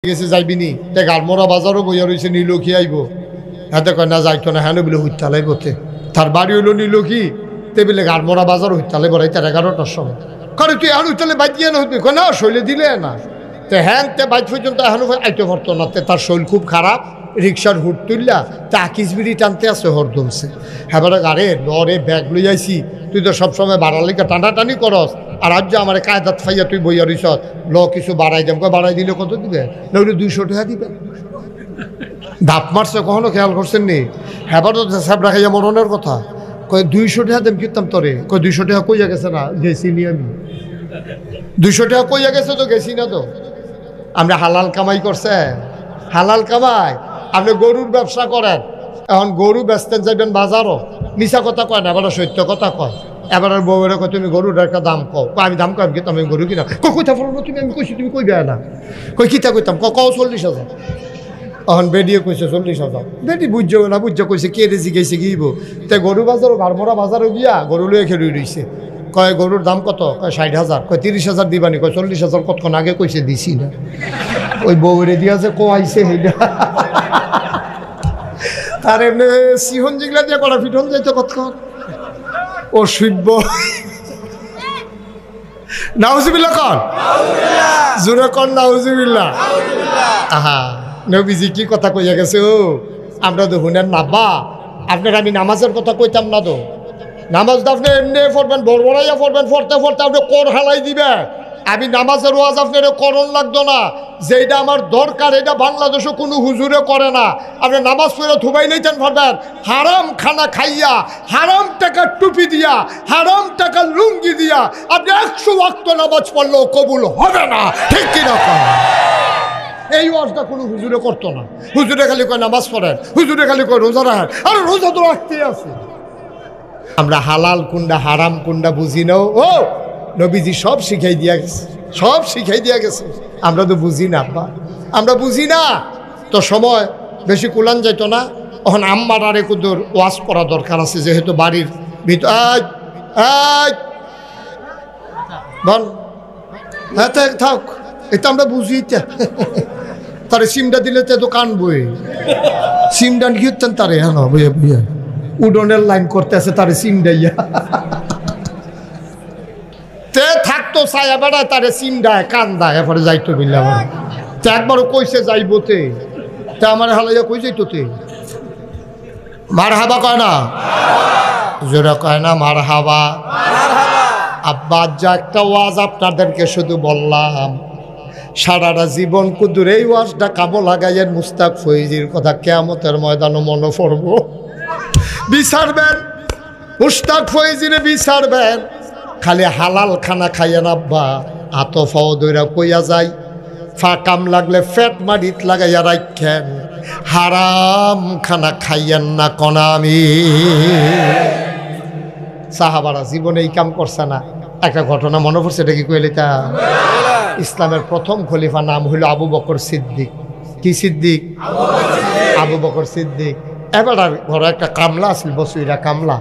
গেছে যাইবিনি তে গালমরা বাজারও বইয়া রয়েছে নীলক্ষী আইব হাতে কয় না যাইতো না হ্যাঁ বলে হুইতালাই বতে তার বাড়ি হইলো নীলক্ষী টেবিলে গালমরা বাজার হুইতালাই বড়াই তার 11টার সময় করে তুই এখন হুইতালে বাইক দিয়ে না হইবি কয় না শৈলে দিলে না তে হ্যাঁ তে বাইক পর্যন্ত এখন আইতে পারতো না তে তার শৈল খুব খারাপ রিক্সার হুট তুললা তা আকিস বিড়ি টানতে আছে হরদমছে হ্যাঁ বলে আরে লরে ব্যাগ লই আইসি তুই তো সবসময় বাড়ার লিখে টানাটানি করস আর আজ যে আমার কায়দাত ফাইয়া তুই বইয়া রইস ল কিছু বাড়াই দেব বাড়াই দিলে কত দিবে নইলে 200 টাকা দিবে ধাপ মারছে কখনো খেয়াল করছেন নি হ্যাঁ তো সাহেব রাখাইয়া মরণের কথা কয় 200 টাকা দেব কিতাম তোরে কয় 200 টাকা কইয়া গেছে না গেছি নি আমি 200 টাকা কইয়া গেছে তো গেছি না তো আমরা হালাল কামাই করছে হালাল কামাই আপনি গরুর ব্যবসা করেন এখন গরু বেচতেন যাবেন বাজারও মিশা কথা কয় না এবার সত্য কথা কয় এবার আর বউয়ের কয় তুমি গরুর একটা দাম কও আমি দাম কম কিন্তু আমি গরু কিনা কইতা ফলো তুমি আমি কইছি তুমি কইবে না কই কিতা কইতাম কও 40,000 এখন বেডিয়ে কইছে 40,000 বেডি বুঝছো না বুঝছো কইছে কে রেজি গেছে গিব তে গরু বাজারও গারমরা বাজারও গিয়া গরু লয়ে খেলে রইছে কয় গরুর দাম কত কয় 60,000 কয় 30,000 দিবানি কয় 40,000 কতক্ষণ আগে কইছে দিছি না ওই বউরে দিয়া যে কোয়াইছে হেইডা তার এমনি সিহন জিগলা দিয়ে কড়া ফিটন যাইতো কতক্ষণ ও শিব্য নাউজুবিল্লাহ কন জোরে কন নাউজুবিল্লাহ আহা নবীজি কি কথা কইয়া গেছে ও আমরা তো হুনেন নাব্বা আপনার আমি নামাজের কথা কইতাম না তো নামাজ তো আপনি এমনি পড়বেন বড়বড়াইয়া পড়বেন পড়তে পড়তে আপনি কর হালাই দিবে আমি নামাজের ওয়াজ আপনার করণ লাগতো না যেটা আমার দরকার এটা বাংলাদেশে কোনো হুজুরে করে না আপনি নামাজ পড়ে থুবাই নিতেন পারবেন হারাম খানা খাইয়া হারাম টাকা টুপি দিয়া হারাম টাকা লুঙ্গি দিয়া আপনি 100 ওয়াক্ত নামাজ পড়লেও কবুল হবে না ঠিক কিনা এই ওয়াজটা কোনো হুজুরে করতো না হুজুরে খালি কয় নামাজ পড়েন হুজুরে খালি কয় রোজা রাখেন আর রোজা তো রাখতেই আছে আমরা হালাল কুন্ডা হারাম কুন্ডা বুঝি নাও ও নবীজি সব শিখাই দিয়া গেছে সব শিখাই দিয়া গেছে আমরা তো বুঝি না আব্বা আমরা বুঝি না তো সময় বেশি কুলান যাইতো না এখন আম্মার আরে কুদুর ওয়াজ করা দরকার আছে যেহেতু বাড়ির ভিতর বল হ্যাঁ থাক এটা আমরা বুঝি তারে সিমটা দিলে তো কানবই সিমটা গিয়েছেন তারে হ্যাঁ বুঝে বুঝে উডনের লাইন করতে আছে তারে সিম ডাইয়া তে থাকতো ছায়া বেড়ায় তারে সিম ডায় কান দায় এরপরে যাইতো বিল্লা তে একবারও কইছে যাইব তে আমার হালাইয়া কই যাইতো তে মার হাবা কয় না জোরা কয় না মার হাবা আব্বা যা একটা ওয়াজ আপনাদেরকে শুধু বললাম সারাটা জীবন কুদুর এই ওয়াজটা কাবো লাগাইয়ের মুস্তাক ফৈজির কথা কিয়ামতের ময়দানে মনে পড়ব বিচারবেন মুস্তাক ফৈজিরে বিচারবেন খালি হালাল খানা খাইয়েন আব্বা আত ফাও দইরা কইয়া যায় ফা কাম লাগলে ফ্যাট মারিত লাগাইয়া রাখেন হারাম খানা খাইয়েন না কনা আমি সাহাবারা জীবনে এই কাম করছে না একটা ঘটনা মনে পড়ছে এটা কি কইলে তা ইসলামের প্রথম খলিফা নাম হইল আবু বকর সিদ্দিক কি সিদ্দিক আবু বকর সিদ্দিক এবার ঘরে একটা কামলা আছিল বসুইরা কামলা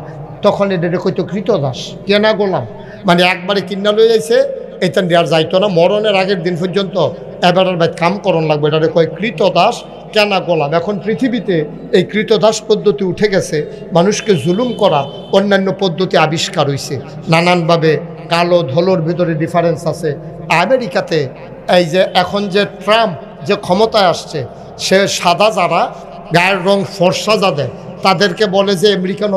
তখন এটা কইতো কৃতদাস কেনা গোলাম মানে একবারে কিনা লই যাইছে এইখান দিয়ে আর যাইতো না মরণের আগের দিন পর্যন্ত এবার ভাই কাম করণ লাগবে এটা কয় কৃতদাস কেনা গোলাম এখন পৃথিবীতে এই কৃতদাস পদ্ধতি উঠে গেছে মানুষকে জুলুম করা অন্যান্য পদ্ধতি আবিষ্কার হয়েছে নানানভাবে কালো ধলোর ভিতরে ডিফারেন্স আছে আমেরিকাতে এই যে এখন যে ট্রাম্প যে ক্ষমতায় আসছে সে সাদা যারা গায়ের রং ফর্সা যাদের তাদেরকে বলে যে আমেরিকান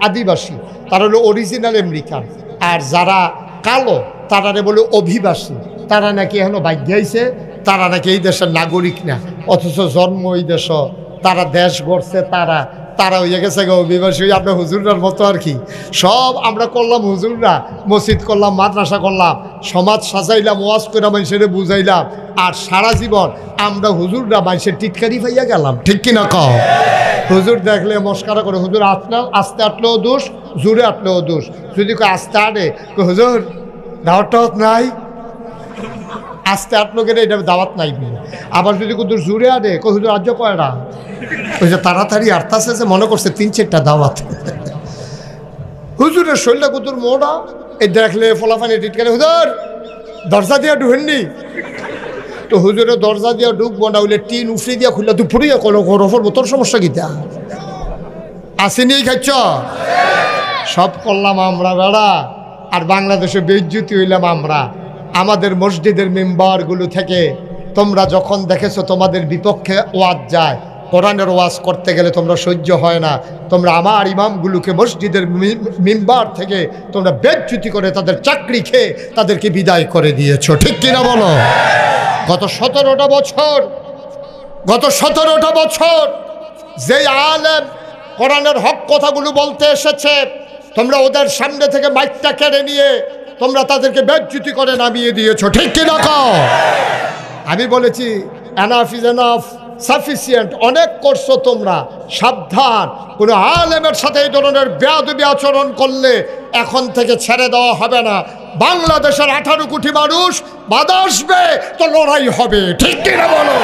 আদিবাসী তারা হলো অরিজিনাল আমেরিকান আর যারা কালো তারারে বলে অভিবাসী তারা নাকি এখনো ভাগ্য হয়েছে তারা নাকি এই দেশের নাগরিক না অথচ জন্ম এই দেশ তারা দেশ গড়ছে তারা হয়ে গেছে অভিবাসী আপনার হুজুরার মতো আর কি সব আমরা করলাম হুজুররা মসজিদ করলাম মাদ্রাসা করলাম সমাজ সাজাইলাম ওয়াজ করে মানুষের বুঝাইলাম আর সারা জীবন আমরা হুজুররা মানুষের টিটকারি পাইয়া গেলাম ঠিক কিনা কও হুজুর দেখলে মস্কারা করে হুজুর আস্তে আটলেও দোষ জোরে আটলেও দোষ যদি কেউ আস্তে আটে হুজুর দাওয়াত টাওয়াত নাই আস্তে আটলো গেলে এটা দাওয়াত নাই আবার যদি কুদুর জোরে আটে হুজুর আজ কয়টা ওই যে তাড়াতাড়ি আটতাছে যে মনে করছে 3-4টা দাওয়াত হুজুরের শরীরটা কুদুর মোড়া এই দেখলে ফলাফানি টিটকারে হুজুর দরজা দিয়া ঢুকেননি তো হুজুরে দরজা দিয়া ঢুকবো না হইলে টিন উফরি দিয়া খুললে তুই ফুরিয়া কলো ঘর তোর সমস্যা কিতা আসেনি খাচ্ছ সব করলাম আমরা বেড়া আর বাংলাদেশে বেইজ্জতি হইলাম আমরা আমাদের মসজিদের মেম্বারগুলো থেকে তোমরা যখন দেখেছো তোমাদের বিপক্ষে ওয়াজ যায় কোরআনের ওয়াজ করতে গেলে তোমরা সহ্য হয় না তোমরা আমার ইমামগুলোকে মসজিদের মেম্বার থেকে তোমরা বেইজ্জতি করে তাদের চাকরি খেয়ে তাদেরকে বিদায় করে দিয়েছো ঠিক কিনা বলো গত 17টা বছর যেই আলেম কোরআনের হক কথাগুলো বলতে এসেছে তোমরা ওদের সামনে থেকে মাইকটা কেড়ে নিয়ে তোমরা তাদেরকে বেইজ্জতি করে নামিয়ে দিয়েছো ঠিক কিনা কও আমি বলেছি এনাফ ইজ এনাফ সাফিসিয়েন্ট অনেক করছো তোমরা সাবধান কোনো আলেমের সাথে এই ধরনের বেয়াদবি আচরণ করলে এখন থেকে ছেড়ে দেওয়া হবে না বাংলাদেশের 18 কোটি মানুষ বাধা আসবে তো লড়াই হবে ঠিক কিনা বলো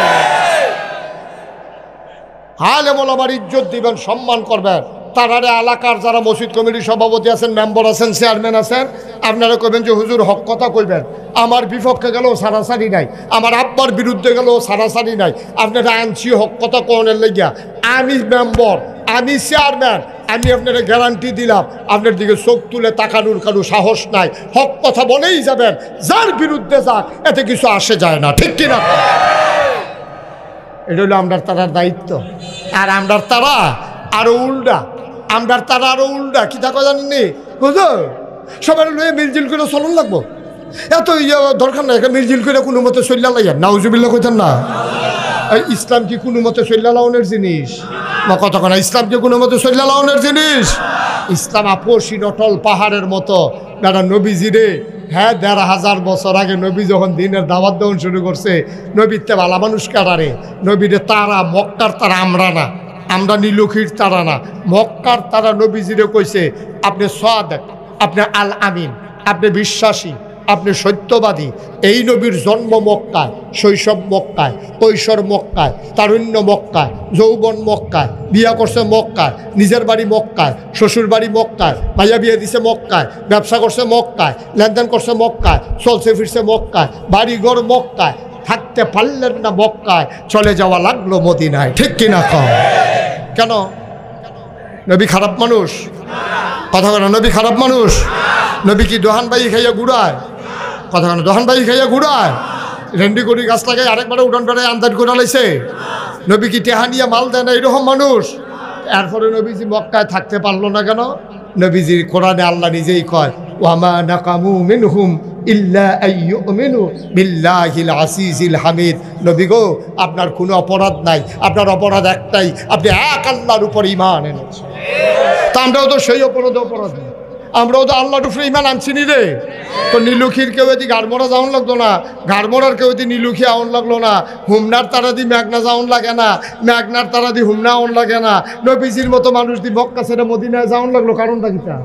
আলেম ওলামার ইজ্জত দিবেন সম্মান করবেন তারারে এলাকার যারা মসজিদ কমিটির সভাপতি আছেন মেম্বার আছেন চেয়ারম্যান আছেন আপনারা কইবেন যে হুজুর হক কথা কইবেন আমার বিপক্ষে গেলেও সারাসারি নাই আমার আব্বার বিরুদ্ধে গেলেও সারাসারি নাই আপনারা আনছি হক কথা কোনের লেগিয়া আমি মেম্বার আমি চেয়ারম্যান আমি আপনারা গ্যারান্টি দিলাম আপনার দিকে চোখ তুলে তাকানোর কারো সাহস নাই হক কথা বলেই যাবেন যার বিরুদ্ধে যাক এতে কিছু আসে যায় না ঠিক কিনা এটা হলো আমরার তারার দায়িত্ব আর আমরার তারা আরো উল্টা কি থাকা জানেননি বুঝো সবাই লয়ে মিলজিল করে চলন লাগবো এত দরকার নাই মিলজিল করে কোনো মতে চল্লা লাইয়া নাউজুবিল্লাহ কইতেন না ইসলাম কি কোনো মতে চল্লা লাউনের জিনিস বা কতক্ষণ ইসলাম কি কোনো মতে চল্লা লাউনের জিনিস ইসলাম আপসি নটল পাহাড়ের মতো দাদা নবীজিরে হ্যাঁ 1500 বছর আগে নবী যখন দিনের দাওয়াত দেওয়ান শুরু করছে নবীতে ভালা মানুষ কাটারে নবীরে তারা মক্কার তারা আমরা নীলক্ষীর তারা না মক্কার তারা নবীজিরে কইছে আপনি সাদেক আপনি আল আমিন আপনি বিশ্বাসী আপনি সত্যবাদী এই নবীর জন্ম মক্কায় শৈশব মক্কায় কৈশোর মক্কায় তারুণ্য মক্কায় যৌবন মক্কায় বিয়া করছে মক্কায় নিজের বাড়ি মক্কায় শ্বশুর বাড়ি মক্কায় ভাইয়া বিয়ে দিছে মক্কায় ব্যবসা করছে মক্কায় লেনদেন করছে মক্কায় চলছে ফিরছে মক্কায় বাড়িঘর মক্কায় থাকতে পারলেন না মক্কায় চলে যাওয়া লাগলো মদিনায় ঠিক কিনা কেন নবী খারাপ মানুষ কথা কেন নবী খারাপ মানুষ নবী কি দোহানবাই খাইয়া ঘুরায় কথা কেন দোহানবাই খাইয়া ঘুরায় রেন্ডি করি গাছ লাগাই আরেকবারে উঠান বেড়ায় আন্দাজ করে লাইছে নবী কি টেহানিয়া মাল দেয় না এরকম মানুষ এরপরে নবীজি মক্কায় থাকতে পারলো না কেন নবীজির কোরআনে আল্লাহ নিজেই কয় ওয়ামা নাকামু মিনহুম ইল্লা আইয়ুমিনু বিল্লাহিল আসিজিল হামিদ নবী গো আপনার কোনো অপরাধ নাই আপনার অপরাধ একটাই আপনি এক আল্লাহর উপর ঈমান এনেছেন তা আমরাও তো সেই অপরাধ আমরাও তো আল্লাহর উপরে ঈমান আনছি নি রে তো নীলক্ষীর কেউ এদি গাড়মরা যাওন লাগতো না গাড়মরার কেউ এদি নীলক্ষী আউন লাগলো না হুমনার তারা দি মেঘনা যাওন লাগে না মেঘনার তারা দি হুমনা আউন লাগে না নবীজির মতো মানুষ দি মক্কা ছেড়ে মদিনায় যাওন লাগলো কারণটা কিতা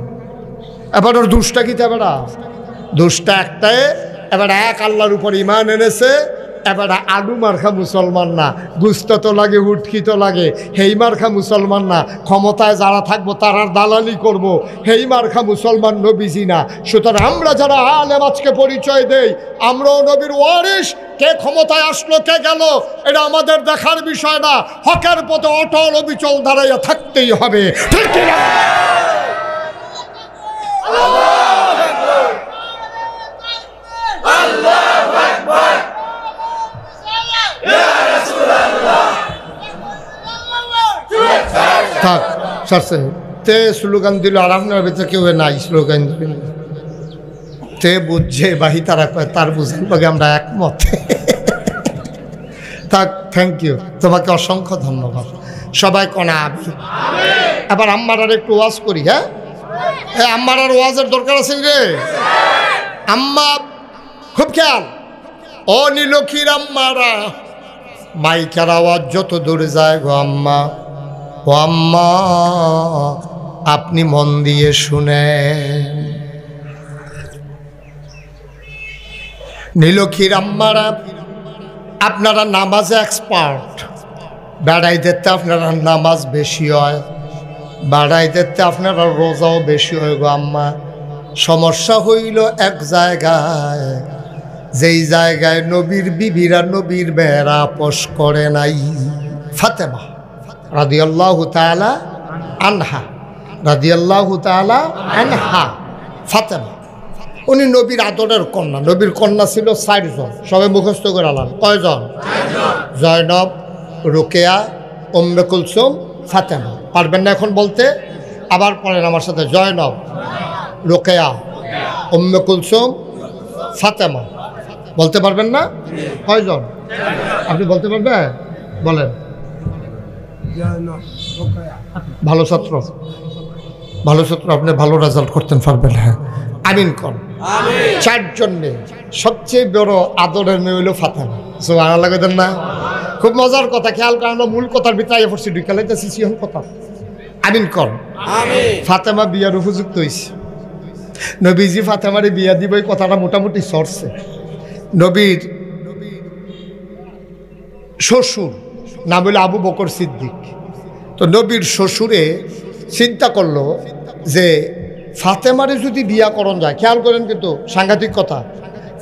এবার ওর দুষ্টা কিতা বেড়া দুষ্টা একটাই এবার এক আল্লাহর উপর ঈমান এনেছে এবার আলু মার্খা মুসলমান না গুস্ত তো লাগে উটকি তো লাগে হেই মার্খা মুসলমান না ক্ষমতায় যারা থাকবো তারার দালালি করব হেই মার্খা মুসলমান নবীজি না সুতরাং আমরা যারা আলেম আজকে পরিচয় দেই আমরাও নবীর ওয়ারিস কে ক্ষমতায় আসলো কে গেল এটা আমাদের দেখার বিষয় না হকের পথে অটল অবিচল দাঁড়াইয়া থাকতেই হবে ঠিক কিনা থাক সারছে তে স্লোগান দিল আর আপনার ভিতরে কেউ নাই স্লোগান দিল তে বুঝছে বাহি তারা কয় তার বুঝেন লগে আমরা একমত থাক থ্যাংক ইউ তোমাকে অসংখ্য ধন্যবাদ সবাই কনা আবি এবার আম্মার আর একটু ওয়াজ করি হ্যাঁ হ্যাঁ আম্মার আর ওয়াজের দরকার আছে রে আম্মা খুব খেয়াল ও নীলক্ষীর আম্মারা মাইকের আওয়াজ যত দূরে যায় গো আম্মা ও আম্মা আপনি মন দিয়ে শুনেন নীলক্ষীর আম্মারা আপনারা নামাজে এক্সপার্ট বেড়াই দিতে আপনারা নামাজ বেশি হয় বেড়াই দিতে আপনারা রোজাও বেশি হয় গো আম্মা সমস্যা হইল এক জায়গায় যেই জায়গায় নবীর বিবিরা নবীর বেড়া পোষ করে নাই। ফাতেমা রাদিয়াল্লাহু তাআলা আনহা, রাদিয়াল্লাহু তাআলা আনহা। ফাতেমা উনি নবীর আদরের কন্যা। নবীর কন্যা ছিল 4 জন, সবাই মুখস্থ করে আলাম। কয়জন? জয়নব, রোকেয়া, উম্মে কুলসুম, ফাতেমা। পারবেন না এখন বলতে? আবার পড়েন আমার সাথে। জয়নব, রোকেয়া, উম্মে কুলসুম, ফাতেমা। বলতে পারবেন না? কয়জন? আপনি বলতে পারবেন? বলেন। ভালো ছাত্র, ভালো ছাত্র, আপনি ভালো রেজাল্ট করতেন পারবেন। হ্যাঁ, আমিন কর। 4 জন মেয়ে, সবচেয়ে বড় আদরের মেয়ে হইল ফাতেমা। সুবহানাল্লাহ কইতেন না? খুব মজার কথা, খেয়াল করেন। আমরা মূল কথার ভিতরে পড়ছি, ঢুকালাইতেছি সিহন কথা। আমিন কর। ফাতেমা বিয়ার উপযুক্ত হয়েছে। নবীজি ফাতেমারে বিয়া দিব, এই কথাটা মোটামুটি সরছে। নবীর শ্বশুর নাম হইল আবু বকর সিদ্দিক। তো নবীর শ্বশুরে চিন্তা করলো যে ফাতেমারে যদি বিয়া করণ যায়, খেয়াল করেন কিন্তু সাংঘাতিক কথা,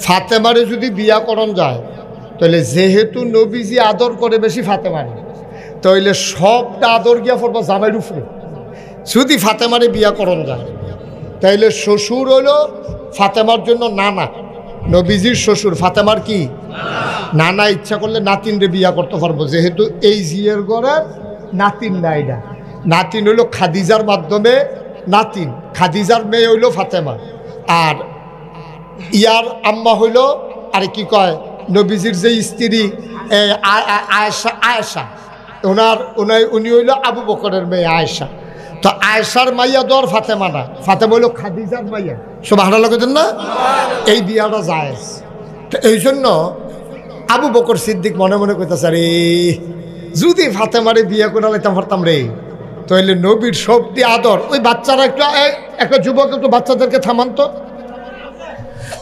ফাতেমারে যদি বিয়া করণ যায় তাহলে যেহেতু নবীজি আদর করে বেশি ফাতেমারে, তাইলে সবটা আদর গিয়া পড়বো জামাইর উপরে। যদি ফাতেমারে বিয়া করণ যায় তাইলে শ্বশুর হলো ফাতেমার জন্য নানা, নবীজির শ্বশুর ফাতেমার কি নানা। ইচ্ছা করলে নাতিনরে বিয়া করতে পারবো, যেহেতু এই জিয়ের ঘরের নাতিন না। এটা নাতিন হইল খাদিজার মাধ্যমে নাতিন, খাদিজার মেয়ে হইল ফাতেমা। আর ইয়ার আম্মা হইল, আরে কি কয়, নবীজির যে স্ত্রী আয়েশা, আয়েশা উনি হইল আবু বকরের মেয়ে আয়েশা। তো আয়েশার মাইয়া দর ফাতেমা না, ফাতেমা হইল খাদিজার মাইয়া। সুবহানাল্লাহ কইতেন না? এই বিয়াটা জায়েজ। তো এই জন্য আবু বকর সিদ্দিক মনে মনে কইতেছে, আরে যদি ফাতেমারে বিয়া করে লাইতাম পারতাম রে, তাহলে নবীর সবটি আদর। ওই বাচ্চারা একটা যুবক একটু বাচ্চাদেরকে থামান্ত,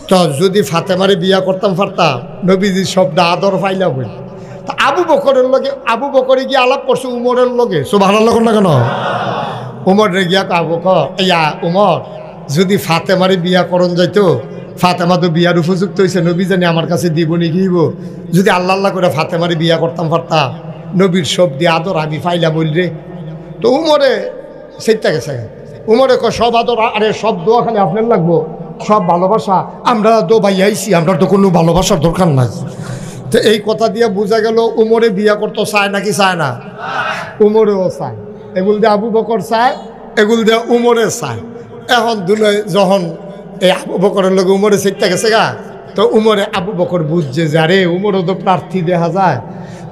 তো যদি ফাতেমারে বিয়া করতাম পারতাম, নবীজির শব্দ আদর পাইলাম। তা আবু বকরের লগে, আবু বকরে গিয়ে আলাপ করছে উমরের লগে। সুবহানাল্লাহ না কেন? উমরে গিয়া আবু বকর, ইয়া উমর, যদি ফাতেমারে বিয়া করণ যাইতো, ফাতেমা তো বিয়ার উপযুক্ত হয়েছে, নবী জানি আমার কাছে দিব নি গিব, যদি আল্লাহ আল্লাহ করে ফাতেমারে বিয়া করতাম পারতাম, নবীর শব্দ আদর আমি পাইলাম বললে। তো উমরে সেইটা গেছে, উমরে সব আদর, আরে সব দোয়া খালি আপনার লাগবো, সব ভালোবাসা আমরা তো ভাই আইছি, আমরা তো কোনো ভালোবাসার দরকার নাই। তো এই কথা দিয়ে বোঝা গেল উমরে বিয়া করতে চায় নাকি চায় না? উমরেও চায়। এগুল দিয়ে আবু বকর চায়, এগুল দিয়ে উমরে চায়। এখন দুলে যখন এই আবু বকরের লোক উমরে সেটা গেছে গা, তো উমরে আবু বকর বুঝছে যে আরে উমরও তো প্রার্থী দেখা যায়,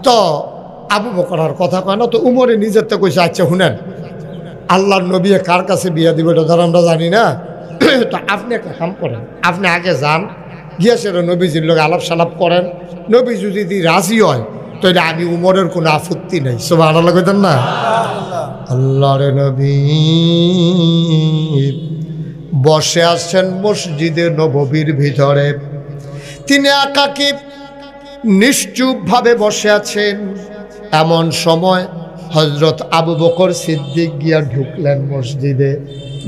তো আবু বকর আর কথা কয় না। তো উমরে নিজের তো কইছে, আচ্ছা শুনেন, আল্লাহর নবী কার কাছে বিয়া দিবে এটা ধর আমরা জানি না, তো আপনি একটা কাম করেন, আপনি আগে যান, গিয়া সেটা নবীজির লোক আলাপ সালাপ করেন, নবী যদি রাজি হয় তাহলে আমি উমরের কোনো আপত্তি নেই। সুবহানাল্লাহ কইতেন না? আল্লাহর নবী বসে আছেন মসজিদে নববীর ভিতরে, তিনি একাকী নিশ্চুপভাবে বসে আছেন। এমন সময় হযরত আবু বকর সিদ্দিক গিয়া ঢুকলেন মসজিদে,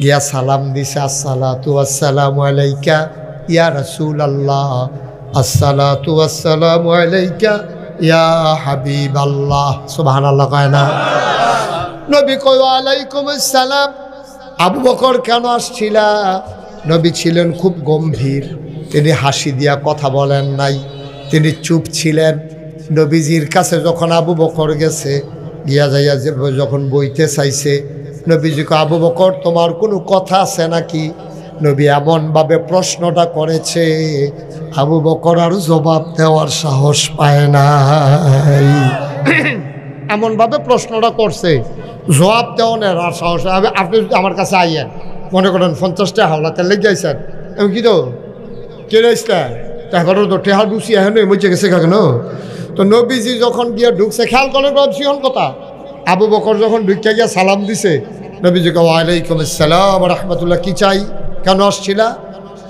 গিয়া সালাম দিছে, আসসালাতু ওয়াসসালামু আলাইকা ইয়া রাসূলুল্লাহ, আসসালাতু ওয়াসসালামু আলাইকা ইয়া হাবিবাল্লাহ। সুবহানাল্লাহ কয় না? নবী কয় ওয়া আলাইকুম আসসালাম। আবু বকর কেন আসছিলা? নবী ছিলেন খুব গম্ভীর, তিনি হাসি দিয়া কথা বলেন নাই, তিনি চুপ ছিলেন। নবীজির কাছে যখন আবু বকর গেছে, গিয়া যাইয়া যে যখন বইতে চাইছে, নবীজিকে আবু বকর তোমার কোনো কথা আছে নাকি? নবী এমনভাবে প্রশ্নটা করেছে, আবু বকর আর জবাব দেওয়ার সাহস পায় নাই। এমনভাবে প্রশ্নটা করছে, জবাব দেওয়ার আর সাহস। আপনি যদি আমার কাছে আইয়েন, মনে করেন 50টা হাওলাতে লেগে যাইছেন, আমি কি তো কে রাইছিলেন, তারপরে তো টেহার ঢুকছি এখন মজে গেছে কেন? তো নবীজি যখন গিয়া ঢুকছে, খেয়াল করেন সিহন কথা, আবু বকর যখন ঢুকে গিয়া সালাম দিছে, নবীজিকে ওয়ালাইকুম আসসালাম রাহমাতুল্লাহ, কি চাই, কেন আসছিলা?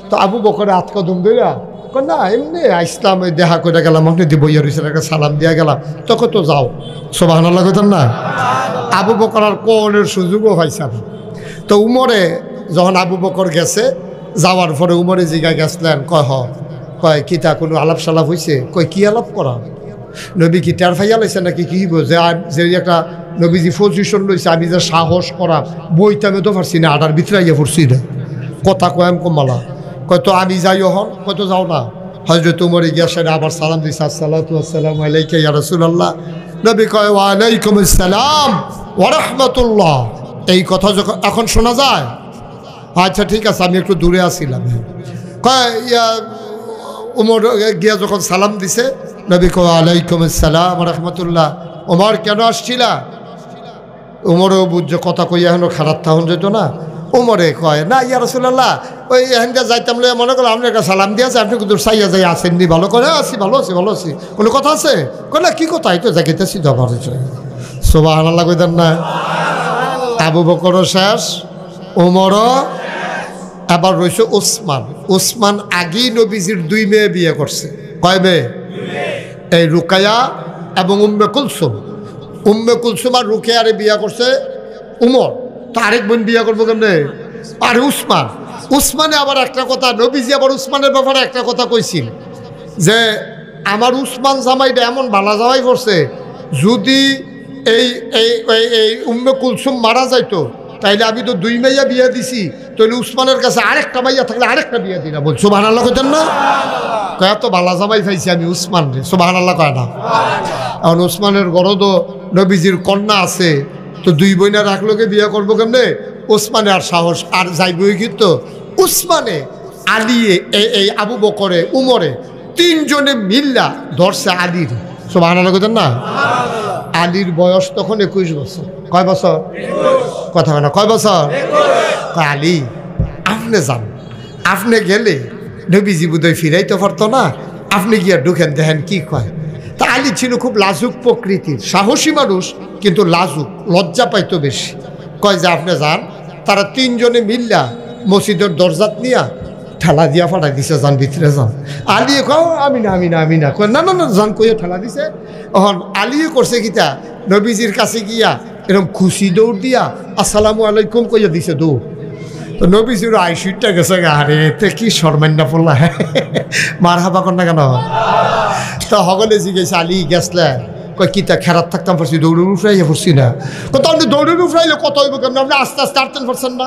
তো আবু বকরে হাত কদম দিলা, না এমনি ইসলাম দেখা করে গেলাম, আপনি দিব একটা সালাম দিয়া গেলাম, তখন তো যাও। সুবহানাল্লাহ কইতেন না? আবু বকর আর কোনের সুযোগও পাইছে না। তো উমরে যখন আবু বকর গেছে, যাওয়ার পরে উমরে জিগা গেছিলেন, কয় কয় কিতা কোনো আলাপ সালাপ হয়েছে? কয় কি আলাপ করা? নবী কি টের ফাইয়া লাইছে নাকি কি বোঝে? যে একটা নবীজি পজিশন লইছে, আমি যে সাহস করা বইতে আমি তো পারছি না, আটার ভিতরে আইয়া পড়ছি না, কথা কয়াম কমালা। কয় তো আমি যাই হন, কয় তো যাও না। হযরত ওমর গিয়া সেটা আবার সালাম দিছে, আসসালাতু ওয়াসসালামু আলাইকা ইয়া রাসূলুল্লাহ। নবী কয় ওয়া আলাইকুম আসসালাম ওয়া রাহমাতুল্লাহ। এই কথা যখন এখন শোনা যায়, আচ্ছা ঠিক আছে, আমি একটু দূরে আসছিলাম। কয় ইয়া ওমর গিয়া যখন সালাম দিছে, নবী কয় আলাইকুম আসসালাম ওয়া রাহমাতুল্লাহ। ওমর কেন আসছিলা? ওমরও বুঝছে কথা কই এখনো খারাপ থাকুন যেত না। ওমরে কয় না ইয়া রাসূলুল্লাহ, ওই এখানকার যাইতাম লইয়া মনে করলাম আপনি একটা সালাম দিয়েছে, আপনি কিন্তু চাইয়া যাই আসেননি, ভালো করে আছি, ভালো আছি, ভালো আছি, কোনো কথা আছে? কয় না কি কথা, এই তো জায়গাতেছি যাবার। সুবহানাল্লাহ কইতেন না? আবু বকরও শেষ, ওমরও, আবার রয়েছে ওসমান। ওসমান আগেই নবীজির 2 মেয়ে বিয়ে করছে। কয় মেয়ে? এই রুকায়া এবং উম্মে কুলসুম। উম্মে কুলসুম আর রুকায়ারে বিয়ে করছে উমর। তো আরেক বোন বিয়ে করবো কেমনে? আর উসমান। উসমানে আবার একটা কথা, নবীজি আবার উসমানের ব্যাপারে একটা কথা কইছিল যে আমার উসমান জামাইটা এমন ভালো জামাই করছে, যদি এই এই এই উম্মে কুলসুম মারা যাইতো তাইলে আমি তো 2 মাইয়া বিয়ে দিছি, তাহলে উসমানের কাছে আরেকটা মাইয়া থাকলে আরেকটা বিয়ে দিই না। বল সুবহানাল্লাহ কইতেন না? কয় তো ভালো জামাই পাইছি আমি উসমান রে। সুবহানাল্লাহ কয় না? এখন উসমানের গরদও নবীজির কন্যা আছে, তো 2 বোনা রাখলোকে বিয়ে করবো কেমনে? ওসমানে আর সাহস আর যাইবই কিন্তু। উসমানে, আলিয়ে, এই আবু বকরে, উমরে 3 জনে মিল্লা ধরছে আলীর। সুবহানাল্লাহ কইতেন না? আলীর বয়স তখন 21 বছর। কয় বছর? কথা হয় না, কয় বছর? আলী আপনি যান, আপনি গেলে নবীজি বোধহয় ফিরাইতে পারতো না, আপনি গিয়া ঢুকেন দেখেন কি কয়। তা আলী ছিল খুব লাজুক প্রকৃতির, সাহসী মানুষ কিন্তু লাজুক, লজ্জা পাইতো বেশি। কয় যে আপনি যান। তারা 3 জনে মিল্লা মসজিদের দরজাত নিয়া ঠেলা দিয়া ফাটাই দিছে, যান ভিতরে যান। আলিয়ে কয় আমি না আমি না আমি না, কয় না না না যান, কইয়া ঠেলা দিছে। এখন আলিয়ে করছে কিতা, নবীজির কাছে গিয়া এরকম খুশি দৌড় দিয়া আসসালামু আলাইকুম কইয়া দিছে দৌড়। তো নবীজির আইসিটা গেছে, আরে এতে কি শর্মান্না পড়লা, মার হাবা কর না কেন? তো হগলে জিজ্ঞেস আলী গেছলে, কয় কিতা খেরাত থাকতাম পারছি, দৌড়ের উফরাইয়া পড়ছি না। কত আপনি দৌড়ের উফরাইলে কত হইব কেমন, আপনি আস্তে আস্তে আটতেন পারছেন না?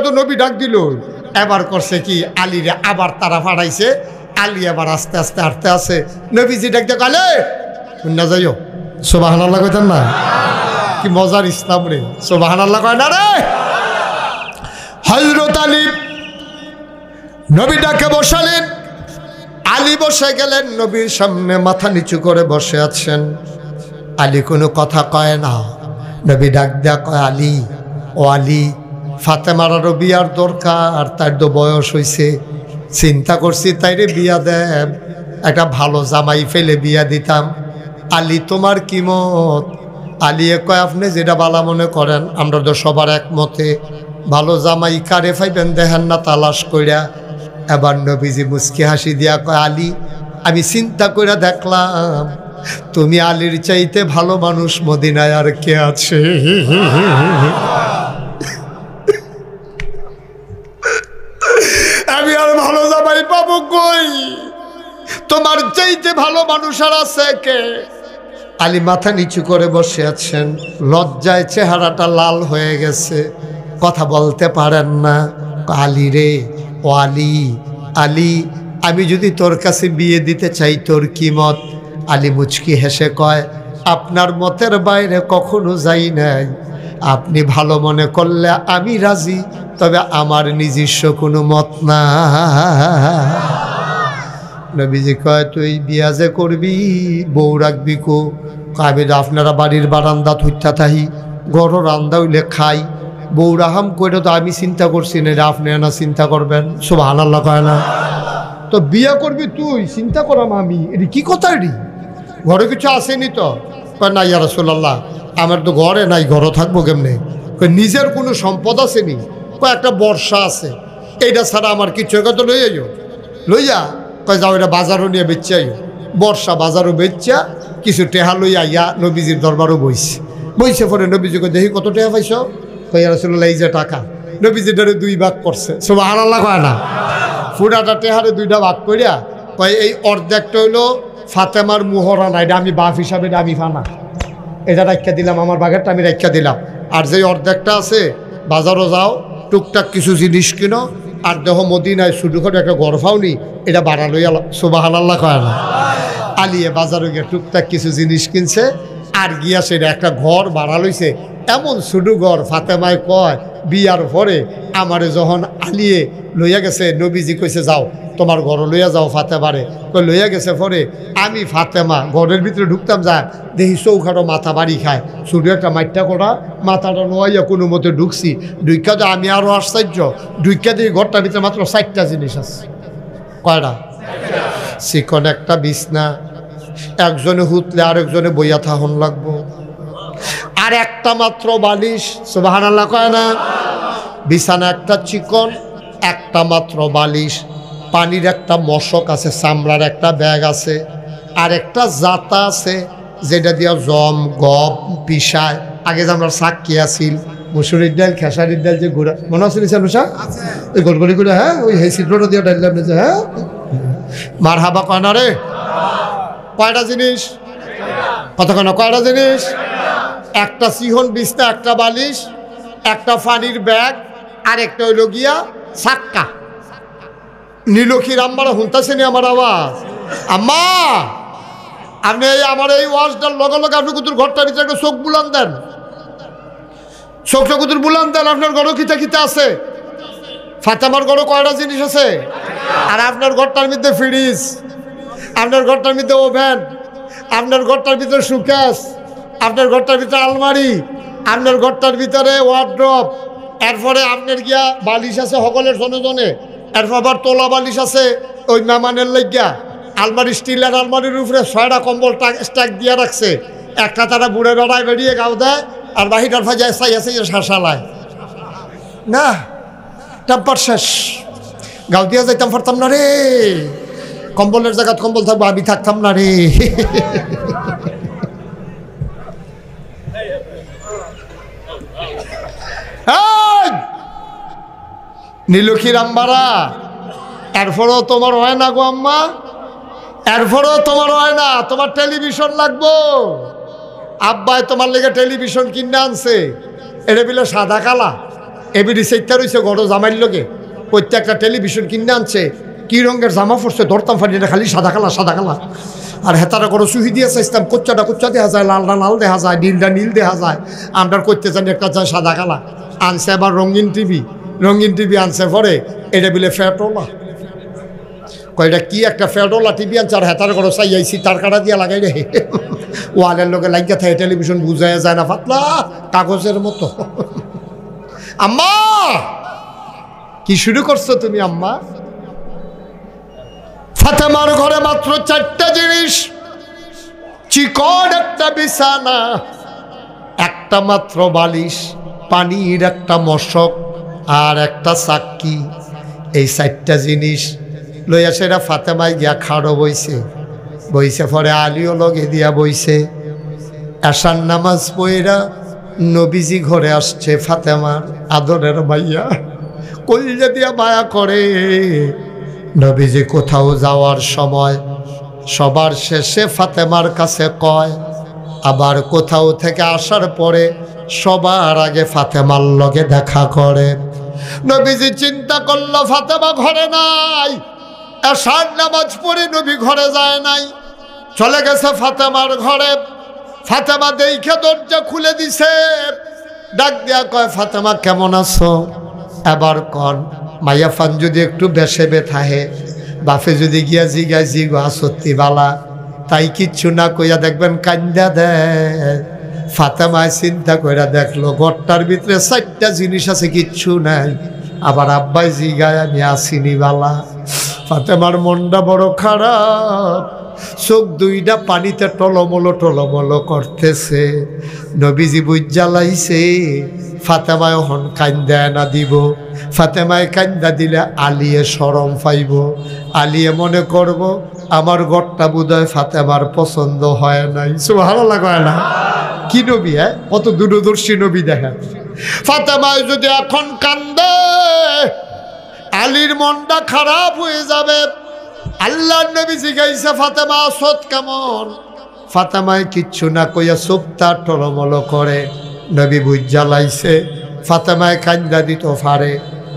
তো নবী ডাক দিল। এবার করছে কি, আলীরে আবার তারা ফাড়াইছে। আলী আবার আস্তে আস্তে হাঁটতে আছে, নবীজি ডাক দিয়ে কালে না যাইও। সুবহানাল্লাহ কইতেন না? কি মজার ইসলাম রে। সুবহানাল্লাহ কয় না রে? হযরত আলী নবী ডাকে বসালেন, আলী বসে গেলেন, নবীর সামনে মাথা নিচু করে বসে আছেন। আলী কোনো কথা কয় না। নবী ডাক দেয়া কয় আলী, ও আলী, ফাতেমারও বিয়ার দরকার, তার তো বয়স হয়েছে, চিন্তা করছি তাইরে বিয়া দেব, একটা ভালো জামাই ফেলে বিয়া দিতাম। আলী তোমার কি মত? আলী কয় আপনি যেটা ভালো মনে করেন, আমরা তো সবার একমতে, ভালো জামাই কারে পাইবেন দেখেন না তালাশ কইরা। এবার নবীজি মুস্কি হাসি দিয়া কয় আলী, আমি চিন্তা করে দেখলাম তুমি আলীর চাইতে ভালো মানুষ মদিনায় আর কে আছে? আমি আর ভালো জামাই পাবো কই? তোমার চাইতে ভালো মানুষ আর আছে কে? আলী মাথা নিচু করে বসে আছেন, লজ্জায় চেহারাটা লাল হয়ে গেছে, কথা বলতে পারেন না। আলী রে, ও আলী, আলী আমি যদি তোর কাছে বিয়ে দিতে চাই তোর কি মত? আলী মুচকি হেসে কয়, আপনার মতের বাইরে কখনো যাই নাই, আপনি ভালো মনে করলে আমি রাজি, তবে আমার নিজস্ব কোনো মত না। নবীজি কয় তুই বিয়া যে করবি বউ রাখবি কো? আমি আপনারা বাড়ির বারান্দা থুইতা থাহি, গড় রান্দা হইলে খাই, বউ রাহাম কইটা তো আমি চিন্তা করছি না, এটা আপনি না চিন্তা করবেন। সুবহানাল্লাহ কয় না? তো বিয়া করবি তুই, চিন্তা করাম আমি, এটি কি কথা? এটি ঘরে কিছু আসেনি তো? কয় না ইয়া রাসূলুল্লাহ, আমার তো ঘরে নাই, ঘরও থাকবো কেমনে? কয় নিজের কোনো সম্পদ আসেনি? কয় একটা বর্ষা আছে, এইটা ছাড়া আমার কিছু, কত লইয়া যাও, লইয়া কয় যাও এটা বাজারও নিয়ে বেচে আইও। বর্ষা বাজারও বেচা কিছু টেহা লইয়া ইয়া নবীজির দরবারও বইছে। বইছে পরে নবীজিকে দেখি কত টেহা পাইছ? কয় রাসূলুল্লাহ এই যে টাকা। নবীজি ধরে 2 ভাগ করছে। সুবহানাল্লাহ কয় না? পুরাটা টেহারে 2টা ভাগ করিয়া কয় এই অর্ধেকটা হইলো ফাতেমার মুহরানা, এটা আমি বাপ হিসাবে আমি ফানা, এটা রাখা দিলাম, আমার বাগেরটা আমি রাখা দিলাম। আর যে অর্ধেকটা আছে বাজারও যাও, টুকটাক কিছু জিনিস কিনো, আর দেহ মদিনায় ছোটখাটো একটা গরফাও নি, এটা বাড়া লইয়া সুবহানাল্লাহ কয় না। আলিয়ে বাজারে গিয়ে টুকটাক কিছু জিনিস কিনছে, আর গিয়া সেটা একটা ঘর ভাড়া লইছে, এমন ছোট ঘর। ফাতেমায় কয় বিয়ার পরে আমারে যখন আলিয়ে লইয়া গেছে, নবীজি কইছে যাও তোমার ঘর লইয়া যাও ফাতেমারে, কই লইয়া গেছে পরে আমি ফাতেমা ঘরের ভিতরে ঢুকতাম, যায় দেখি চৌখাটো মাথা বাড়ি খায়, ছোটো একটা মাইটটা করা মাথাটা নোয়াইয়া কোনো মতে ঢুকছি, ঢুকা তো আমি আরও আশ্চর্য, ঢুকা দিয়ে ঘরটার ভিতরে মাত্র 4টা জিনিস আছে। কয়টা? চিকন একটা বিছনা, একজনে হুতলে আরেকজনে বইয়া থাহন লাগবো, আর একটা মাত্র বালিশ, সুবহানাল্লাহ কয় না। বিছানা একটা চিকন, একটা মাত্র বালিশ, পানির একটা মশক আছে, চামড়ার একটা ব্যাগ আছে, আর একটা জাতা আছে যেটা দিয়া জম গপ পিসায়। আগে যে আমরা সাক্ষী আছিল মুসুরির ডাল খেসারির ডাল যে গুঁড়া, মনে আছে নিশা ওই গোলগলি করে, হ্যাঁ ওই সিদ্ধটা দিয়ে ডাল যে, হ্যাঁ মার হাবা কয় না রে। কয়টা জিনিস? কতক্ষণ? কয়টা জিনিস? একটা সিহন বিছনা, একটা বালিশ, একটা পানির ব্যাগ, আর একটা হইল গিয়া সাক্কা। নীলক্ষীর আম্মারা শুনতেছেনি আমার আওয়াজ? আম্মা আপনি আমার এই ওয়াজটার লগে লগে আপনি কুতুর ঘরটার ভিতরে একটা চোখ বুলান দেন, চোখটা কুতুর বুলান দেন। আপনার ঘরও কিতা কিতা আছে? ফাতেমার ঘরও কয়টা জিনিস আছে? আর আপনার ঘরটার মধ্যে ফ্রিজ, আপনার ঘরটার মধ্যে ওভেন, আপনার ঘরটার ভিতরে সুকেস, আপনার ঘরটার ভিতরে আলমারি, আপনার ঘরটার ভিতরে ওয়ার্ড্রপ, এরপরে আপনার গিয়া বালিশ আছে সকলের জনে জনে, এরপর আবার তোলা বালিশ আছে ওই মেহমানের লাগিয়া। আলমারি স্টিলের আলমারির উপরে 6টা কম্বল স্ট্যাক দিয়ে রাখছে, একটা তারা বুড়ে বেড়ায় বেরিয়ে গাও দেয়, আর বাহিটার ফাজায় চাই আছে শাসালায় না, টেম্পার শেষ, গাও দিয়া যাইতাম পারতাম না রে, কম্বলের জায়গায় কম্বল থাকবো, আমি থাকতাম না রে। নীলক্ষীর আম্মারা, এরপরও তোমার হয় না গো আম্মা, এরপরও তোমার হয় না, তোমার টেলিভিশন লাগবো। আব্বাই তোমার লেগে টেলিভিশন কিনে আনছে, এটা বিলে সাদা কালা, এবিডি সেইটা রয়েছে গড় জামাইর লোকে, প্রত্যেকটা টেলিভিশন কিনে আনছে। কি রঙের জামা পড়ছে ধরতাম ফাটি, এটা খালি সাদা কালা সাদা কালা। আর হেতারা করে সুহি দিয়ে চাইতাম, কোচ্চাটা কোচ্চা দেখা যায়, লালটা লাল দেখা যায়, নীলটা নীল দেখা যায়, আমরা করতে জানি একটা চাই সাদা কালা। আনছে আবার রঙিন টিভি, রঙিন টিভি আনছে পরে এটা বিলে ফ্যাটোলা, কয়টা কি একটা ফ্যাটোলা টিভি আনছে, আর হেতার করে চাই আইসি তার কাটা দিয়া লাগাই রে, ওয়ালের লোকে লাগিয়ে থাকে, টেলিভিশন বুঝাই যায় না, পাতলা কাগজের মতো। আম্মা কি শুরু করছো তুমি আম্মা? ফাতেমার ঘরে মাত্র 4টা জিনিস, চিকন একটা বিছানা, একটা মাত্র বালিশ, পানির একটা মশক, আর একটা চাক্কি। এই 4টা জিনিস লইয়া সেটা ফাতেমায় গিয়া খাড়ো বইছে, বইছে পরে আলিও লগে দিয়া বইছে। এশার নামাজ পইরা নবীজি ঘরে আসছে, ফাতেমার আদরের ভাইয়া কলিজা দিয়া মায়া করে। নবীজি কোথাও যাওয়ার সময় সবার শেষে ফাতেমার কাছে কয়, আবার কোথাও থেকে আসার পরে সবার আগে ফাতেমার লগে দেখা করে। নবীজি চিন্তা করলো ফাতেমা ঘরে নাই, এশার নামাজ পড়ে নবী ঘরে যায় নাই, চলে গেছে ফাতেমার ঘরে। ফাতেমা দেখে দরজা খুলে দিছে, ডাক দিয়া কয় ফাতেমা কেমন আছো? এবার কন মাইয়া ফান যদি একটু বেশে বেথাহে, বাপে যদি গিয়া জিগায় জিগো সত্যি বালা, তাই কিচ্ছু না কইয়া দেখবেন কান্দা দেয়। ফাতেমায় চিন্তা কইরা দেখলো ঘরটার ভিতরে 4টা জিনিস আছে, কিচ্ছু নাই। আবার আব্বাই জিগায় আমি আসিনি বালা। ফাতেমার মনটা বড় খারাপ, চোখ দুইটা পানিতে টলমলো করতেছে। নবীজি বুঝ জ্বালাইছে ফাতেমায় হন কান্দা না দিব, ফাতেমায় কান্দা দিলে আলিয়ে শরম পাইব, আলিয়ে মনে করব আমার ঘরটা বোধহয় ফাতেমার পছন্দ হয় নাই। সুবহানাল্লাহ কয় না? কি নবী, হ্যাঁ কত দূরদর্শী নবী দেখেন। ফাতেমায় যদি এখন কান্দে আলীর মনটা খারাপ হয়ে যাবে, আল্লাহর নবী জিজ্ঞাসা ফাতেমা সৎ কেমন? ফাতেমায় কিচ্ছু না কইয়া চুপটা টলমল করে। নবী বুঝ জ্বালাইছে, ফাতেমায় কান্দা দিত ফারে।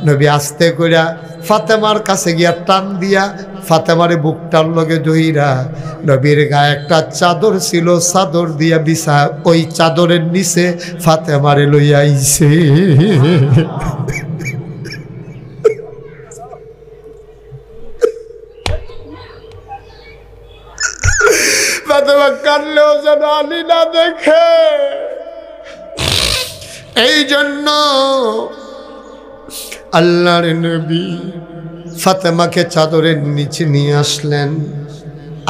নবী আস্তে কইরা ফাতেমার কাছে গিয়া টান দিয়া ফাতেমারে বুকটার লগে ধইরা নবীর গায়ে একটা চাদর ছিল, চাদর দিয়া বিছা ওই চাদরের নিচে ফাতেমারে লইয়া আইছে। ফাতেমা কানলেও যেন আলী না দেখে। এই জন্য আল্লাহর নবী ফাতেমাকে চাদরের নিচে নিয়ে আসলেন।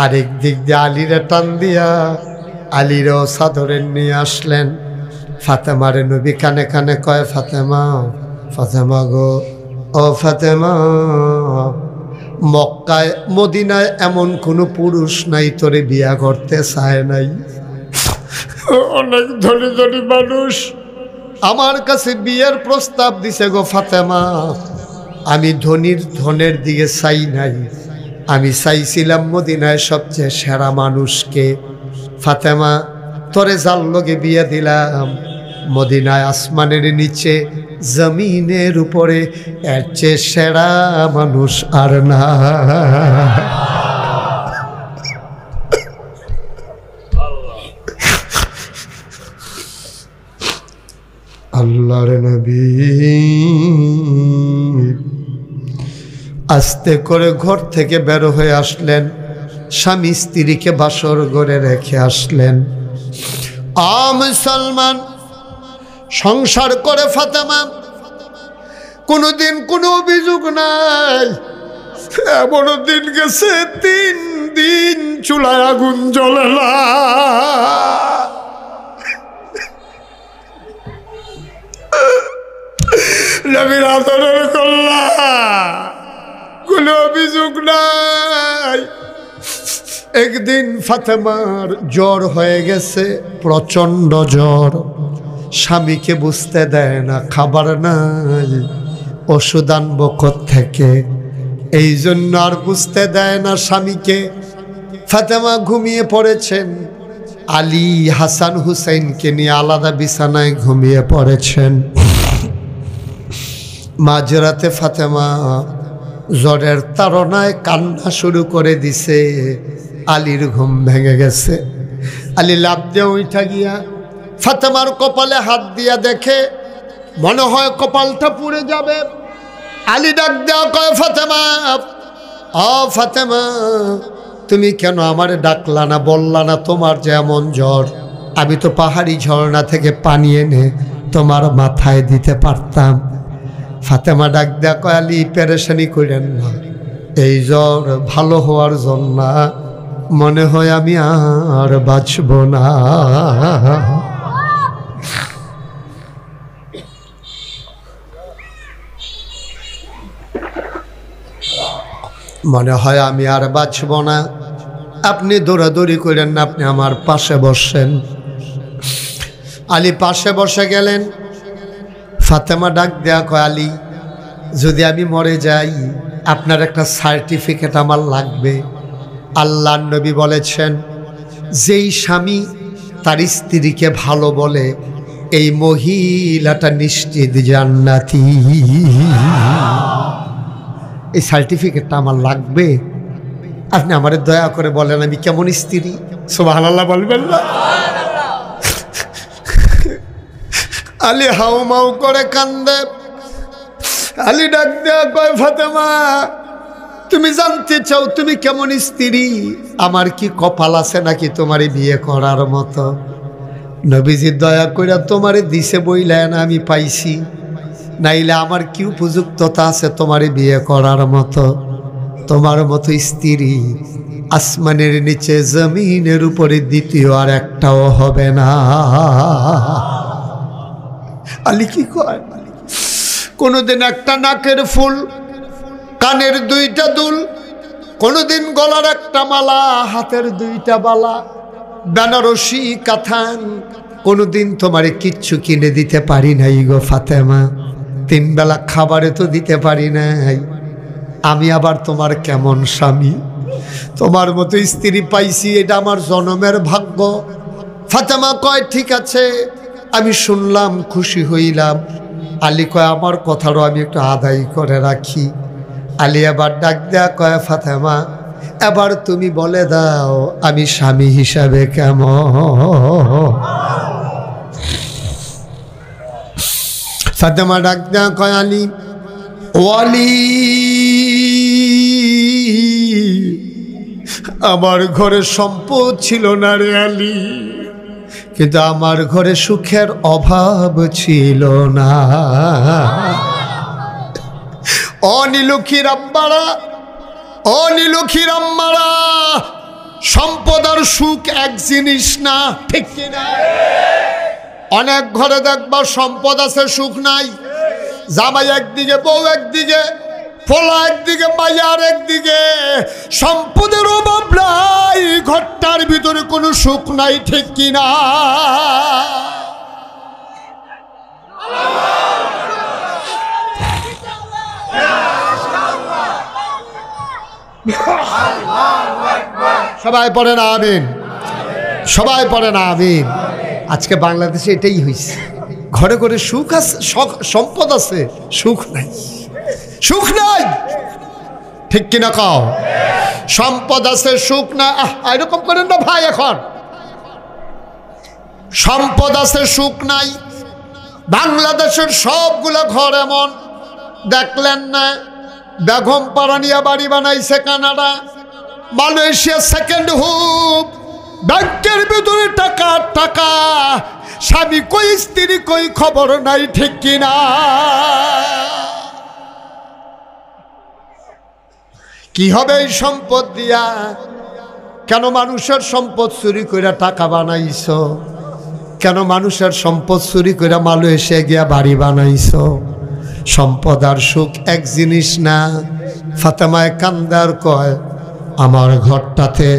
আরেক দিক দিয়ে আলীরে টান দিয়া আলীরও চাদরের নিয়ে আসলেন। ফাতেমারে নবী কানে কানে কয়, ফাতেমা, ফাতেমা গো, ও ফাতেমা, মক্কায় মদিনায় এমন কোনো পুরুষ নাই তোরে বিয়া করতে চায় নাই। অনেক ধনী ধনী মানুষ আমার কাছে বিয়ের প্রস্তাব দিছে গো ফাতেমা। আমি ধনীর ধনের দিকে চাই নাই, আমি চাইছিলাম মদিনায় সবচেয়ে সেরা মানুষকে। ফাতেমা, তোরে যার লগে বিয়ে দিলাম, মদিনায় আসমানের নিচে জমিনের উপরে এর চেয়ে সেরা মানুষ আর না। আল্লাহর নবী আস্তে করে ঘর থেকে বের হয়ে আসলেন, স্বামী স্ত্রীকে বাসর ঘরে রেখে আসলেন। মুসলমান সংসার করে ফাতেমা কোনোদিন কোনো অভিযোগ নাই। এমন দিন গেছে 3 দিন চুলায় আগুন জ্বলে না। নবীর আদরের কল্লা, কোনো অভিযোগ নাই। একদিন ফাতেমার জ্বর হয়ে গেছে, প্রচন্ড জ্বর। স্বামীকে বুঝতে দেয় না, খাবার নাই, ওষুধ আনবো থেকে, এই জন্য আর বুঝতে দেয় না স্বামীকে। ফাতেমা ঘুমিয়ে পড়েছেন, আলী হাসান হুসাইনকে নিয়ে আলাদা বিছানায় ঘুমিয়ে পড়েছেন। মাঝরাতে ফাতেমা জ্বরের তাড়নায় কান্না শুরু করে দিছে। আলীর ঘুম ভেঙে গেছে। আলী লাফ দিয়ে উঠা গিয়া ফাতেমার কপালে হাত দিয়া দেখে, মনে হয় কপালটা পুড়ে যাবে। আলী ডাক দেওয়া কয়, ফাতেমা, ও ফাতেমা, তুমি কেন আমারে ডাকলা না, বললা না তোমার যে এমন জ্বর? আমি তো পাহাড়ি ঝর্ণা থেকে পানি এনে তোমার মাথায় দিতে পারতাম। ফাতেমা ডাক দেয়া কয়, আলী পেরেশানি করেন না, এই জ্বর ভালো হওয়ার জন্য মনে হয় আমি আর বাঁচব না। মনে হয় আমি আর বাঁচব না। আপনি দৌড়াদৌড়ি করেন না, আপনি আমার পাশে বসেন। আলী পাশে বসে গেলেন। ফাতেমা ডাক দেয়া কয়, আলী, যদি আমি মরে যাই আপনার একটা সার্টিফিকেট আমার লাগবে। আল্লাহর নবী বলেছেন, যেই স্বামী তার স্ত্রীকে ভালো বলে এই মহিলাটা নিশ্চিত জান্নাতি। এই সার্টিফিকেটটা আমার লাগবে। আপনি আমারে দয়া করে বলেন আমি কেমন স্ত্রী। সুবহানাল্লাহ বলবেন না? আলী হাউ মাউ করে কান্দে। আলী ডাক দেয়া কয়, ফাতেমা, তুমি জানতে চাও তুমি কেমন স্ত্রী? আমার কি কপাল আছে নাকি তোমারে বিয়ে করার মতো? নবীজি দয়া কইরা তোমারে দিছে বইলেন আমি পাইছি, নাইলে আমার কি উপযুক্ততা আছে তোমারে বিয়ে করার মতো? তোমার মতো স্ত্রী আসমানের নিচে জমিনের উপরে দ্বিতীয় আর একটাও হবে না। আলী কি কয়, কোনোদিন একটা নাকের ফুল, কানের 2টা দুল, কোনোদিন গলার একটা মালা, হাতের 2টা বালা, বেনারসি কাথান, কোনোদিন তোমারে কিচ্ছু কিনে দিতে পারি নাই গো ফাতেমা। 3 বেলা খাবারে তো দিতে পারি নাই। আমি আবার তোমার কেমন স্বামী? তোমার মতো স্ত্রী পাইছি, এটা আমার জনমের ভাগ্য। ফাতেমা কয় ঠিক আছে, আমি শুনলাম, খুশি হইলাম। আলী কয় আমার কথারও আমি একটু আদায় করে রাখি। আলী আবার ডাক দেয়া কয় ফাতেমা এবার তুমি বলে দাও আমি স্বামী হিসাবে কেমন? ফাতেমা ডাক দেয়া কয় আলী, ও আলী, আমার ঘরে সম্পদ ছিল না রে আলী, কিন্তু আমার ঘরে সুখের অভাব ছিল না। অনিলক্ষীর আম্মারা, অনিলক্ষীর আম্মারা, সম্পদ আর সুখ এক জিনিস না, ঠিক কিনা? অনেক ঘরে দেখবা সম্পদ আছে সুখ নাই, জামাই একদিকে, বউ একদিকে, পোলা একদিকে, মাইয়ার একদিকে, সম্পদের অভাব নাই, ঘরটার ভিতরে কোনো সুখ নাই, ঠিক কিনা? সবাই পড়ে না আমিন, সবাই পড়ে না আমিন। আজকে বাংলাদেশে এটাই হয়েছে, ঘরে ঘরে সুখ আছে, সম্পদ আছে, সুখ নাই, সুখ নাই, ঠিক কিনা কাও? সম্পদ আছে সুখ না, এরকম করেন না ভাই। এখন সম্পদ আছে সুখ নাই। বাংলাদেশের সবগুলো ঘর এমন, দেখলেন না? বেগম পাড়া নিয়ে বাড়ি বানাইছে কানাডা, মালয়েশিয়া সেকেন্ড হোম, ব্যাংকের ভিতরে টাকা টাকা, স্বামী কই স্ত্রী কই খবর নাই, ঠিক কিনা? কি হবে এই সম্পদ দিয়া? কেন মানুষের সম্পদ চুরি করে টাকা বানাইছ? কেন মানুষের সম্পদ চুরি করে মালয়েশিয়া গিয়া বাড়ি বানাইছ? সম্পদ আর সুখ এক জিনিস না। ফাতেমায় কান্দার কয় আমার ঘরটাতে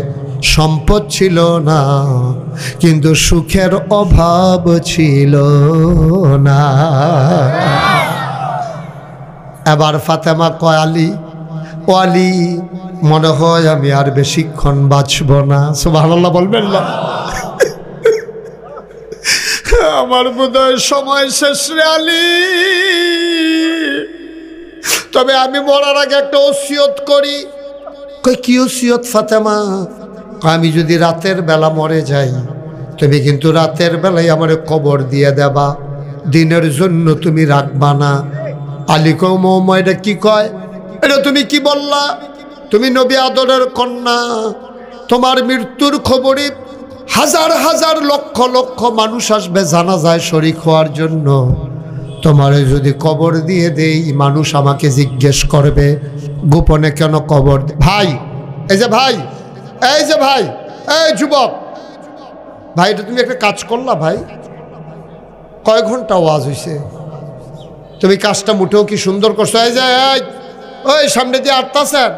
সম্পদ ছিল না, কিন্তু সুখের অভাব ছিল না। এবার ফাতেমা কয় আলী, ও আলী, মনে হয় আমি আর বেশিক্ষণ বাঁচব না। সুবহানাল্লাহ বলবেন না? আমার বোধহয় সময় শেষ রে আলী, তবে আমি মরার আগে একটা ওসিয়ত করি। কই কি ওসিয়ত ফাতেমা? আমি যদি রাতের বেলা মরে যাই, তুমি কিন্তু রাতের বেলায় আমার কবর দিয়ে দেবা, দিনের জন্য তুমি রাখবা না। আলী কও মৌমা এটা কি কয়? এটা তুমি কি বললা? তুমি নবী আদরের কন্যা, তোমার মৃত্যুর খবরে হাজার হাজার লক্ষ লক্ষ মানুষ আসবে জানাজায় শরীক হওয়ার জন্য। তোমারে যদি কবর দিয়ে দেই, মানুষ আমাকে জিজ্ঞেস করবে গোপনে কেন কবর? ভাই, এই যে ভাই, এই যে ভাই, এই যুবক ভাই, এটা তুমি একটা কাজ করলা ভাই, কয় ঘন্টা ওয়াজ হয়েছে, তুমি কাজটা মুঠেও কি সুন্দর করছো? এই যে ওই সামনে দিয়ে আটতাছেন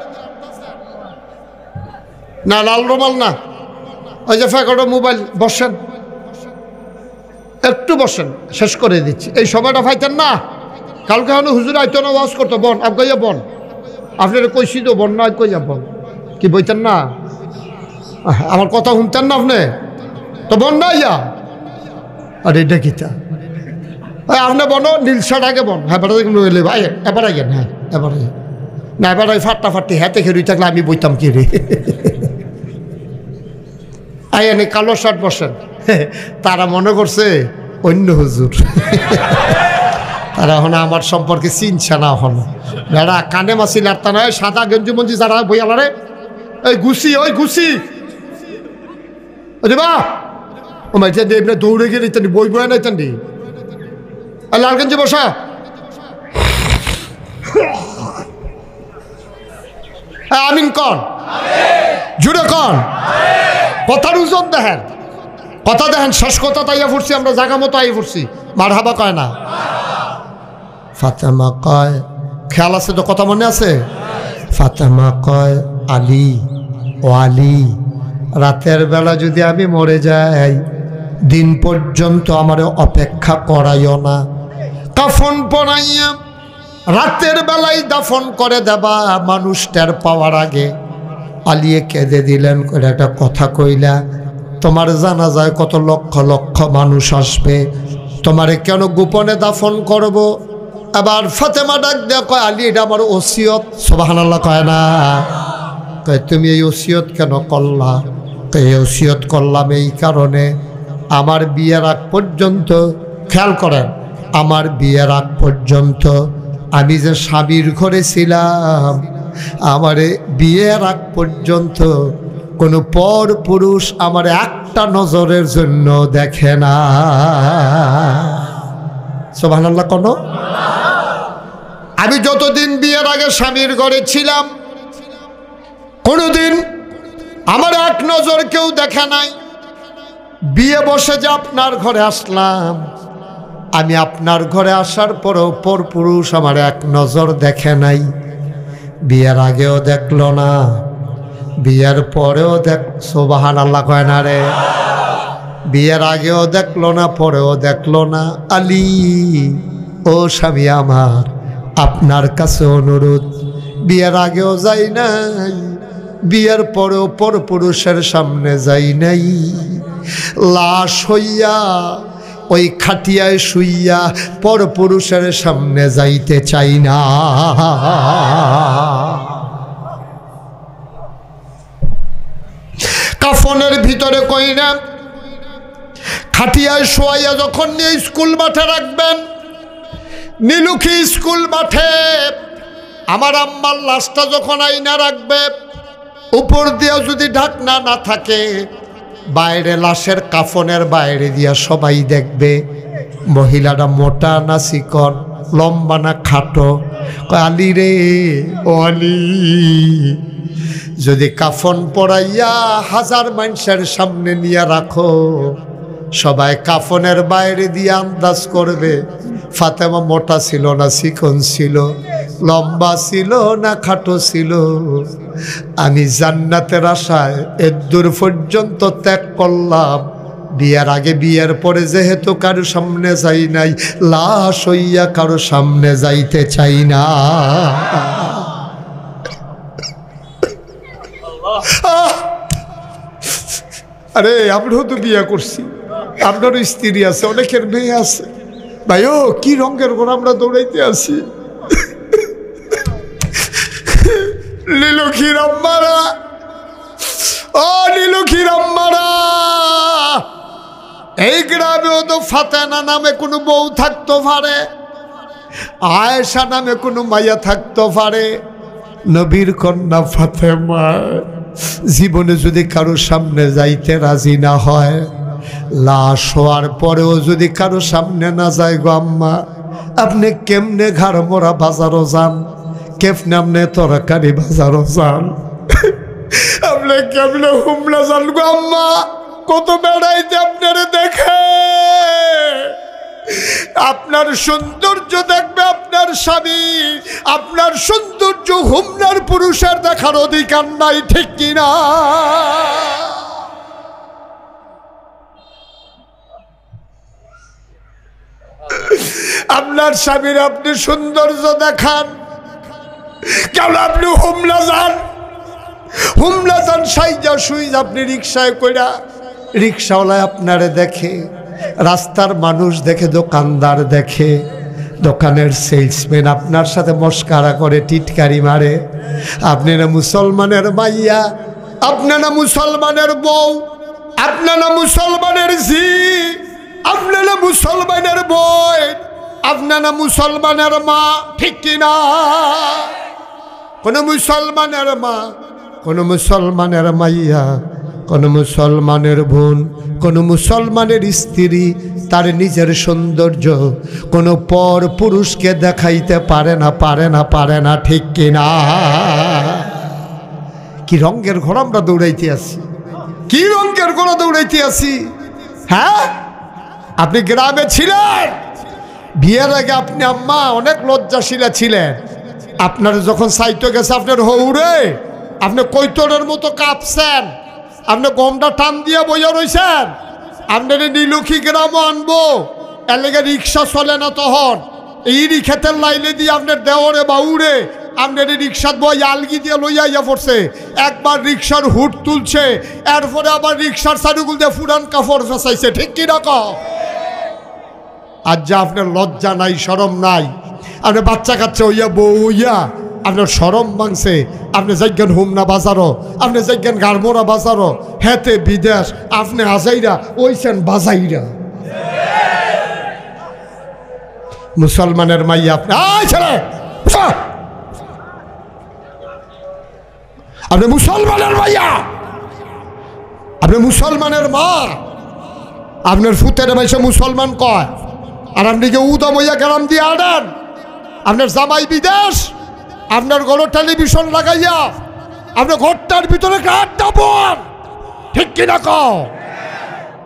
না, লাল রুমাল না, ওই যে ফ্যাকটো মোবাইল, বসেন একটু, বসেন, শেষ করে দিচ্ছি। এই সময়টা পাইতেন না? কালকে হলো হুজুর আইতো না, ওয়াজ করতো, বন আবগাইয়া বন, আপনার কইসি তো বন না, কইয়া বন, কি বইতেন না? আমার কথা শুনতেন না আপনি তো? বন না ইয়া, আর এটা কিতা আপনি বনো, নীল শার্ট আগে বন। হ্যাঁ বেটা নইলে ভাই এবার আইয়েন, হ্যাঁ এবার আইয়েন না, এবার ওই ফাট্টা ফাট্টি হাতে খেরুই থাকলে আমি বইতাম কি রে? আইয়েন, কালো শার্ট বসেন। তারা মনে করছে অন্য হুজুর, তারা এখন আমার সম্পর্কে চিনছে না। এখন বেড়া কানে মাছি লাড়তা নয়, সাদা গেঞ্জি মঞ্জি যারা বইয়ালারে, এই গুছি, ওই গুছি, বা ও মাইটা দেবনে দৌড়ে গেলে ইত্যাদি বই বয়া নাই তান্ডি, আর লাল গেঞ্জি বসা। আমিন কন, জুড়ে কন, কথার ওজন দেখেন, কথা দেখেন, শেষ কথা তাইয়া ফুটছি আমরা, জাগা মতো আই ফুটছি, মারহাবা কয় না। ফাতেমা কয়, খেয়াল আছে তো, কথা মনে আছে? ফাতেমা কয় আলী, ও আলী, রাতের বেলা যদি আমি মরে যাই, দিন পর্যন্ত আমার অপেক্ষা করাইও না, কাফন পরাইয়া রাতের বেলায় দাফন করে দেবা, মানুষ টের পাওয়ার আগে। আলিয়ে কেঁদে দিলেন, করে একটা কথা কইলা, তোমার জানা যায় কত লক্ষ লক্ষ মানুষ আসবে, তোমারে কেন গোপনে দাফন করব? আবার ফাতেমা ডাক দেয়া কয়, আলী এটা আমার ওসিয়ত। সুবহানাল্লাহ কয় না? কয় তুমি এই ওসিয়ত কেন করলা? এই ওসিয়ত করলাম এই কারণে, আমার বিয়ের আগ পর্যন্ত, খেয়াল করেন, আমার বিয়ের আগ পর্যন্ত আমি যে স্বামীর ঘরে ছিলাম, আমারে বিয়ের আগ পর্যন্ত কোনো পর পুরুষ আমার একটা নজরের জন্য দেখে না। সুবহানাল্লাহ কোন? আমি যতদিন বিয়ের আগে স্বামীর ঘরে ছিলাম, কোনোদিন আমার এক নজর কেউ দেখে নাই। বিয়ে বসে যে আপনার ঘরে আসলাম, আমি আপনার ঘরে আসার পরেও পর পুরুষ আমার এক নজর দেখে নাই। বিয়ের আগেও দেখলো না, বিয়ের পরেও দেখ, সুবহানাল্লাহ কয় না রে? বিয়ের আগেও দেখলো না, পরেও দেখলো না। আলী ও স্বামী আমার, আপনার কাছে অনুরোধ, বিয়ের আগেও যাই নাই, বিয়ের পরেও পর পুরুষের সামনে যাই নাই, লাশ হইয়া ওই খাটিয়ায় শুইয়া পর পুরুষের সামনে যাইতে চাই না। কাফনের ভিতরে কই না, খাটিয়ায় শোয়াইয়া যখন নিয়ে স্কুল মাঠে রাখবেন, নীলুখী স্কুল মাঠে আমার আম্মার লাশটা যখন আইনা রাখবে, উপর দিয়া যদি ঢাকনা না থাকে, বাইরে লাশের কাফনের বাইরে দিয়া সবাই দেখবে মহিলাটা মোটা না চিকন, লম্বা না খাটো। আলী রে ও আলী, যদি কাফন পরাইয়া হাজার মানুষের সামনে নিয়ে রাখো, সবাই কাফনের বাইরে দিয়ে আন্দাজ করবে ফাতেমা মোটা ছিল না চিকন ছিল, লম্বা ছিল না খাটো ছিল। আমি জান্নাতের আশায় এদূর পর্যন্ত ত্যাগ করলাম, বিয়ের আগে বিয়ের পরে যেহেতু কারো সামনে যাই নাই, লাশ হইয়া কারো সামনে যাইতে চাই না। আরে আমরাও তো বিয়ে করছি, আপনারও স্ত্রী আছে, অনেকের মেয়ে আছে। ভাই ও কি রঙের ঘর আমরা দৌড়াইতে আছি। নীলক্ষীর আম্মারা, ও নীলক্ষীর আম্মারা, এই গ্রামেও তো ফাতেমা নামে কোনো বউ থাকতে পারে, আয়েশা নামে কোনো মাইয়া থাকতে পারে। নবীর কন্যা ফাতেমা জীবনে যদি কারো সামনে যাইতে রাজি না হয়, লাশ হওয়ার পরেও যদি কারো সামনে না যায় গো আম্মা, আপনি কেমনে ঘাড় মোড়া বাজারও যান, কেমনে আপনি তরকারি বাজারও যান, আপনি কেমনে হুমলা যান গো আম্মা, কত বেড়াইতে আপনারে দেখে। আপনার সৌন্দর্য দেখবে আপনার স্বামী, আপনার সৌন্দর্য হুমনার পুরুষের দেখার অধিকার নাই, ঠিক কিনা? আপনার স্বামীর আপনি সৌন্দর্য দেখান, কেন আপনি হুমলা যান, হুমলা যান সাইজা সুইজ, আপনি রিক্সায় কইরা, রিক্সাওয়ালায় আপনারে দেখে, রাস্তার মানুষ দেখে, দোকানদার দেখে, দোকানের সেলসম্যান আপনার সাথে মস্কারা করে, টিটকারি মারে। আপনি না মুসলমানের মাইয়া, আপনি না মুসলমানের বউ, আপনি না মুসলমানের ঝি, আপনি না মুসলমানের বই, আপনি না মুসলমানের মা, ঠিক কিনা? কোন মুসলমানের মা, কোন মুসলমানের মাইয়া, কোন মুসলমানের বোন, কোন মুসলমানের স্ত্রী তার নিজের সৌন্দর্য কোন পর পুরুষকে দেখাইতে পারে না, পারে না, পারে না, ঠিক কিনা? কি রঙের ঘোড়া আমরা দৌড়াইতে আছি, কি রঙের ঘোড়া দৌড়াইতে আছি। হ্যাঁ, আপনি গ্রামে ছিলেন, বিয়ের আগে আপনি আম্মা অনেক লজ্জাশীলা ছিলেন। আপনার যখন সাইতে গেছে আপনার হৌরে, আপনি কৈতরের মতো কাঁপছেন, আপনি গমটা টান দিয়া বইয়া রয়েছেন। আপনার নীলক্ষী গ্রাম আনবো, এর লেগে রিক্সা চলে না, তখন এই রিক্সাতের লাইনে দিয়ে আপনার দেওরে বাউরে আপনার রিক্সাত বই আলগি দিয়ে লইয়া ইয়া পড়ছে, একবার রিক্সার হুড তুলছে, এরপরে আবার রিক্সার সাইডগুল দিয়ে ফুরান কাপড় ফেসাইছে, ঠিক কি রকম? আজ যা আপনার লজ্জা নাই, শরম নাই, আপনি বাচ্চা কাচ্চা হইয়া বউ হইয়া আপনার শরম ভাঙছে, আপনি যাইজ্ঞান হুমনা বাজারও, আপনি যাইজ্ঞান গারমোরা বাজারও, হেতে বিদেশ, আপনি আজাইরা ওইছেন বাজাইরা। মুসলমানের মাইয়া আপনি ছেলে, আপনি মুসলমানের মাইয়া, আপনি মুসলমানের মা, আপনার ফুতের মাইসে মুসলমান কয়, আর আপনি কি উদম হইয়া গ্রাম দিয়ে আনেন, আপনার জামাই বিদেশ, আপনার ঘরে টেলিভিশন লাগাইয়া আপনার ঘরটার ভিতরে আড্ডা বোয়ার, ঠিক কিনা কও?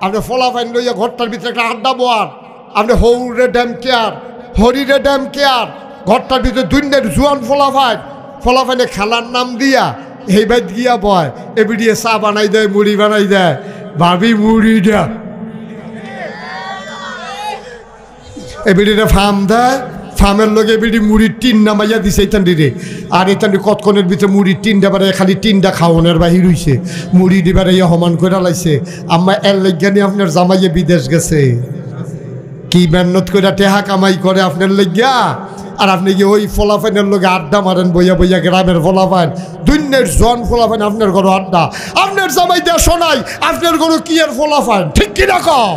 আপনি ফলাফাইন লইয়া ঘরটার ভিতরে একটা আড্ডা বোয়ার, আপনি হৌরে ড্যাম কেয়ার, হরিরে ড্যাম কেয়ার, ঘরটার ভিতরে দুইনের জুয়ান ফলাফাইনে খেলার নাম দিয়া এই বাইত গিয়া বয়, এবিডিয়ে চা বানাই দেয়, মুড়ি বানাই দেয়, ভাবি মুড়ি দেয়, এবিডিটা ফার্ম দেয়, ফার্মের লগে এবিডি মুড়ির টিন নামাইয়া দিছে এইটান রে, আর এইটান কতক্ষণের ভিতরে মুড়ির টিন দেবারে খালি টিনটা খাওয়ানোর বাহির হইছে, মুড়ি দিবারে ইয়া হমান করে লাইছে। আম্মা এর লজ্ঞানি আপনার জামাইয়ে বিদেশ গেছে, কি মেহনত করে টেহা কামাই করে আপনার লজ্ঞা, আর আপনি কি ওই ফলাফাইনের লগে আড্ডা মারেন, বইয়া বইয়া গ্রামের ফলাফাইন, দুইনের জন ফলাফাইন আপনার ঘরে আড্ডা, আপনার জামাই দেশ নাই, আপনার ঘরে কি এর ফলাফাইন, ঠিক কিনা কও?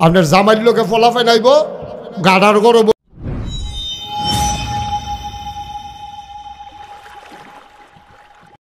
আপনার জামাইয়ের লোকে ফলাফাইন আইব, গাড়ার গরব